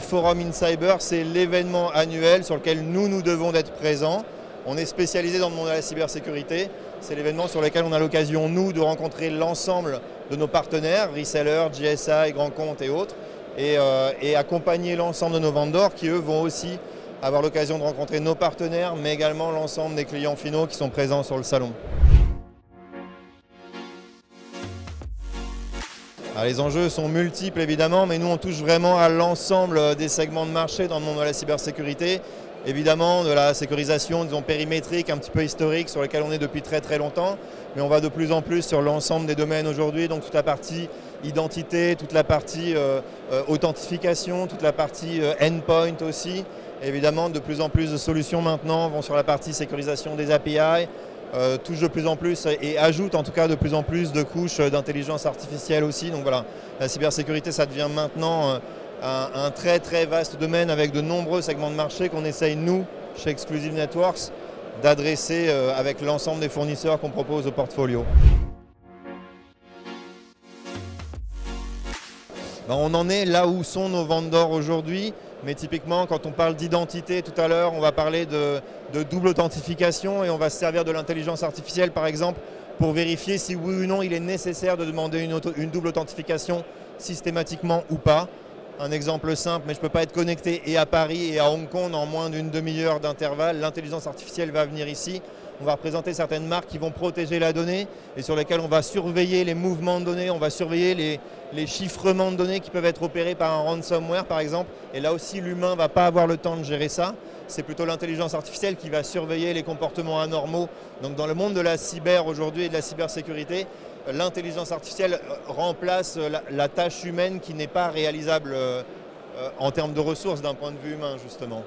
Forum in Cyber, c'est l'événement annuel sur lequel nous devons d'être présents. On est spécialisé dans le monde de la cybersécurité. C'est l'événement sur lequel on a l'occasion, nous, de rencontrer l'ensemble de nos partenaires, resellers, GSI, grands comptes et autres, et accompagner l'ensemble de nos vendors qui, eux, vont aussi avoir l'occasion de rencontrer nos partenaires, mais également l'ensemble des clients finaux qui sont présents sur le salon. Alors, les enjeux sont multiples évidemment, mais nous on touche vraiment à l'ensemble des segments de marché dans le monde de la cybersécurité. Évidemment de la sécurisation, disons, périmétrique, un petit peu historique, sur laquelle on est depuis très longtemps, mais on va de plus en plus sur l'ensemble des domaines aujourd'hui, donc toute la partie identité, toute la partie authentification, toute la partie endpoint aussi. Évidemment, de plus en plus de solutions maintenant vont sur la partie sécurisation des API, touche de plus en plus et ajoute en tout cas de plus en plus de couches d'intelligence artificielle aussi. Donc voilà, la cybersécurité, ça devient maintenant un très vaste domaine avec de nombreux segments de marché qu'on essaye, nous, chez Exclusive Networks, d'adresser avec l'ensemble des fournisseurs qu'on propose au portfolio. On en est là où sont nos vendors aujourd'hui, mais typiquement quand on parle d'identité tout à l'heure, on va parler de double authentification et on va se servir de l'intelligence artificielle par exemple pour vérifier si oui ou non il est nécessaire de demander une double authentification systématiquement ou pas. Un exemple simple, mais je ne peux pas être connecté et à Paris et à Hong Kong en moins d'une demi-heure d'intervalle. L'intelligence artificielle va venir ici. On va représenter certaines marques qui vont protéger la donnée et sur lesquelles on va surveiller les mouvements de données, on va surveiller les chiffrements de données qui peuvent être opérés par un ransomware par exemple. Et là aussi, l'humain ne va pas avoir le temps de gérer ça. C'est plutôt l'intelligence artificielle qui va surveiller les comportements anormaux. Donc dans le monde de la cyber aujourd'hui et de la cybersécurité, l'intelligence artificielle remplace la tâche humaine qui n'est pas réalisable en termes de ressources d'un point de vue humain justement.